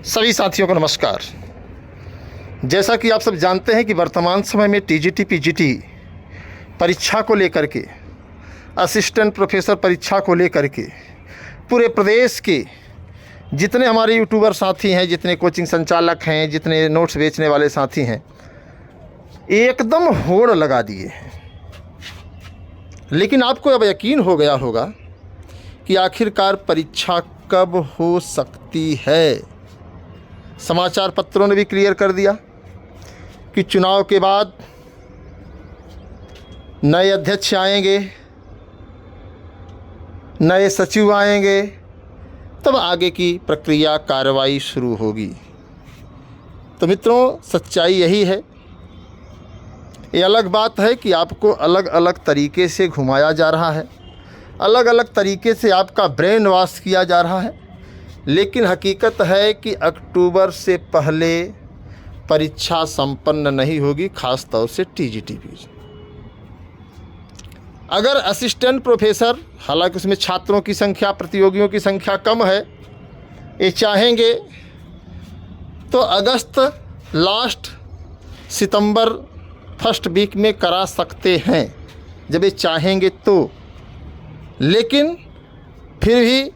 सभी साथियों को नमस्कार। जैसा कि आप सब जानते हैं कि वर्तमान समय में टीजीटी पीजीटी परीक्षा को लेकर के, असिस्टेंट प्रोफेसर परीक्षा को लेकर के पूरे प्रदेश के जितने हमारे यूट्यूबर साथी हैं, जितने कोचिंग संचालक हैं, जितने नोट्स बेचने वाले साथी हैं, एकदम होड़ लगा दिए हैं। लेकिन आपको अब यकीन हो गया होगा कि आखिरकार परीक्षा कब हो सकती है। समाचार पत्रों ने भी क्लियर कर दिया कि चुनाव के बाद नए अध्यक्ष आएंगे, नए सचिव आएंगे, तब आगे की प्रक्रिया कार्रवाई शुरू होगी। तो मित्रों, सच्चाई यही है। ये अलग बात है कि आपको अलग अलग तरीके से घुमाया जा रहा है, अलग अलग तरीके से आपका ब्रेन वॉश किया जा रहा है, लेकिन हकीकत है कि अक्टूबर से पहले परीक्षा संपन्न नहीं होगी, ख़ास तौर से टीजीटी भी। अगर असिस्टेंट प्रोफेसर, हालांकि उसमें छात्रों की संख्या, प्रतियोगियों की संख्या कम है, ये चाहेंगे तो अगस्त लास्ट, सितंबर फर्स्ट वीक में करा सकते हैं, जब ये चाहेंगे तो। लेकिन फिर भी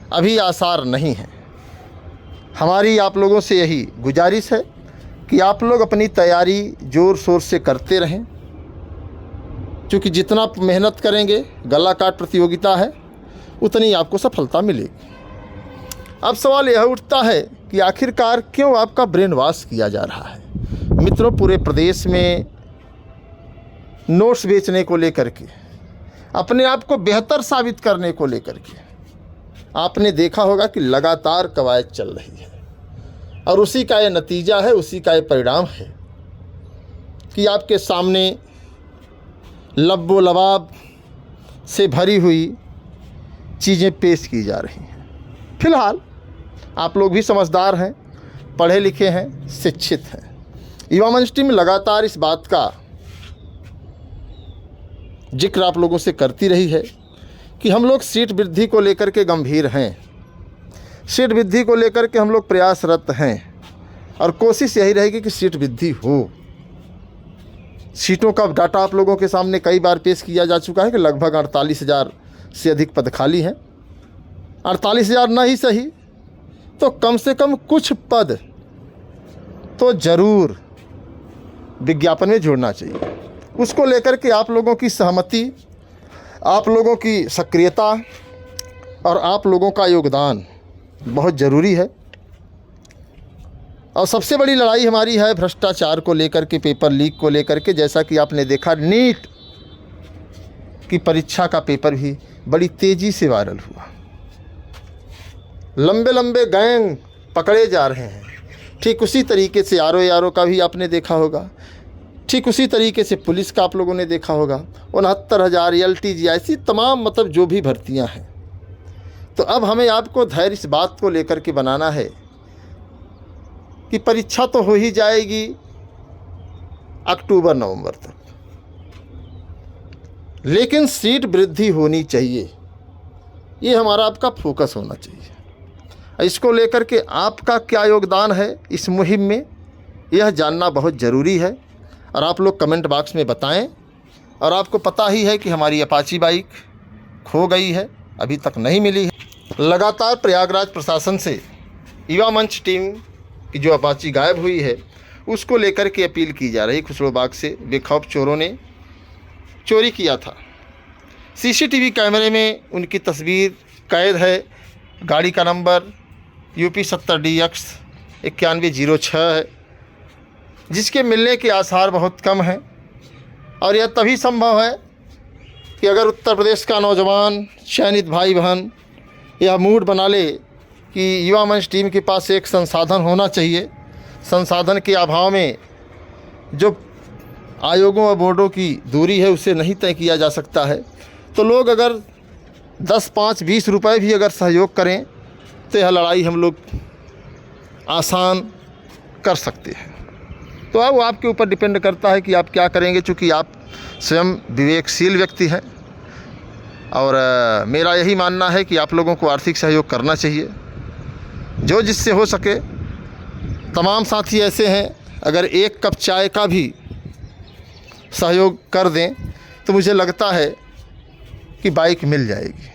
अभी आसार नहीं है। हमारी आप लोगों से यही गुजारिश है कि आप लोग अपनी तैयारी ज़ोर शोर से करते रहें, क्योंकि जितना मेहनत करेंगे, गला काट प्रतियोगिता है, उतनी आपको सफलता मिलेगी। अब सवाल यह उठता है कि आखिरकार क्यों आपका ब्रेन वॉश किया जा रहा है। मित्रों, पूरे प्रदेश में नोट्स बेचने को लेकर के, अपने आप को बेहतर साबित करने को लेकर के आपने देखा होगा कि लगातार कवायद चल रही है, और उसी का ये नतीजा है, उसी का ये परिणाम है कि आपके सामने लब्बो लबाब से भरी हुई चीज़ें पेश की जा रही हैं। फिलहाल आप लोग भी समझदार हैं, पढ़े लिखे हैं, शिक्षित हैं। युवा मंच टीम लगातार इस बात का जिक्र आप लोगों से करती रही है कि हम लोग सीट वृद्धि को लेकर के गंभीर हैं, सीट वृद्धि को लेकर के हम लोग प्रयासरत हैं, और कोशिश यही रहेगी कि सीट वृद्धि हो। सीटों का डाटा आप लोगों के सामने कई बार पेश किया जा चुका है कि लगभग 48,000 से अधिक पद खाली हैं। 48,000 ना ही सही तो कम से कम कुछ पद तो ज़रूर विज्ञापन में जोड़ना चाहिए। उसको लेकर के आप लोगों की सहमति, आप लोगों की सक्रियता और आप लोगों का योगदान बहुत ज़रूरी है। और सबसे बड़ी लड़ाई हमारी है भ्रष्टाचार को लेकर के, पेपर लीक को लेकर के। जैसा कि आपने देखा, नीट की परीक्षा का पेपर भी बड़ी तेज़ी से वायरल हुआ, लंबे लंबे गैंग पकड़े जा रहे हैं। ठीक उसी तरीके से आरओ का भी आपने देखा होगा, ठीक उसी तरीके से पुलिस का आप लोगों ने देखा होगा। 69,000 LTG, ऐसी तमाम मतलब जो भी भर्तियां हैं। तो अब हमें आपको धैर्य इस बात को लेकर के बनाना है कि परीक्षा तो हो ही जाएगी अक्टूबर नवंबर तक, लेकिन सीट वृद्धि होनी चाहिए। ये हमारा आपका फोकस होना चाहिए। इसको लेकर के आपका क्या योगदान है इस मुहिम में, यह जानना बहुत ज़रूरी है। और आप लोग कमेंट बॉक्स में बताएं। और आपको पता ही है कि हमारी अपाची बाइक खो गई है, अभी तक नहीं मिली है। लगातार प्रयागराज प्रशासन से युवा मंच टीम की जो अपाची गायब हुई है, उसको लेकर के अपील की जा रही। खुसरोबाग से बेखौफ चोरों ने चोरी किया था। CCTV कैमरे में उनकी तस्वीर कैद है। गाड़ी का नंबर UP 70DX 9106 है, जिसके मिलने के आसार बहुत कम हैं। और यह तभी संभव है कि अगर उत्तर प्रदेश का नौजवान चयनित भाई बहन यह मूड बना ले कि युवा मंच टीम के पास एक संसाधन होना चाहिए। संसाधन के अभाव में जो आयोगों और बोर्डों की दूरी है, उसे नहीं तय किया जा सकता है। तो लोग अगर 10, 5, 20 रुपये भी अगर सहयोग करें तो यह लड़ाई हम लोग आसान कर सकते हैं। तो अब वो आपके ऊपर डिपेंड करता है कि आप क्या करेंगे, चूँकि आप स्वयं विवेकशील व्यक्ति हैं। और मेरा यही मानना है कि आप लोगों को आर्थिक सहयोग करना चाहिए। जो जिससे हो सके तमाम साथी ऐसे हैं, अगर 1 कप चाय का भी सहयोग कर दें तो मुझे लगता है कि बाइक मिल जाएगी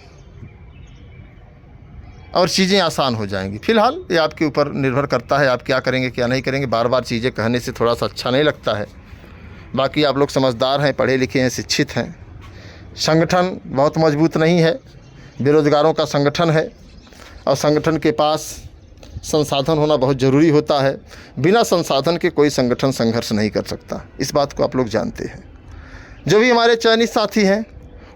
और चीज़ें आसान हो जाएंगी। फ़िलहाल ये आपके ऊपर निर्भर करता है, आप क्या करेंगे क्या नहीं करेंगे। बार बार चीज़ें कहने से थोड़ा सा अच्छा नहीं लगता है। बाकी आप लोग समझदार हैं, पढ़े लिखे हैं, शिक्षित हैं। संगठन बहुत मजबूत नहीं है, बेरोज़गारों का संगठन है और संगठन के पास संसाधन होना बहुत ज़रूरी होता है। बिना संसाधन के कोई संगठन संघर्ष नहीं कर सकता, इस बात को आप लोग जानते हैं। जो भी हमारे चयनित साथी हैं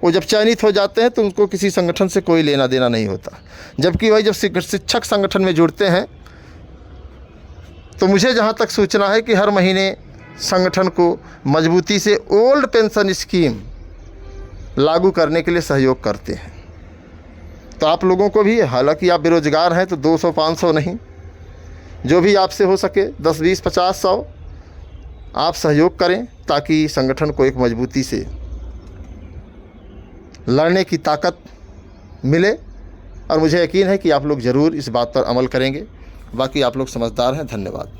वो जब चयनित हो जाते हैं तो उनको किसी संगठन से कोई लेना देना नहीं होता। जबकि वही जब शिक्षक संगठन में जुड़ते हैं तो मुझे जहाँ तक सूचना है कि हर महीने संगठन को मजबूती से ओल्ड पेंशन स्कीम लागू करने के लिए सहयोग करते हैं। तो आप लोगों को भी, हालांकि आप बेरोजगार हैं तो 200-500 नहीं, जो भी आपसे हो सके 10, 20, 50, 100 आप सहयोग करें ताकि संगठन को एक मजबूती से लड़ने की ताकत मिले। और मुझे यकीन है कि आप लोग ज़रूर इस बात पर अमल करेंगे। बाकी आप लोग समझदार हैं। धन्यवाद।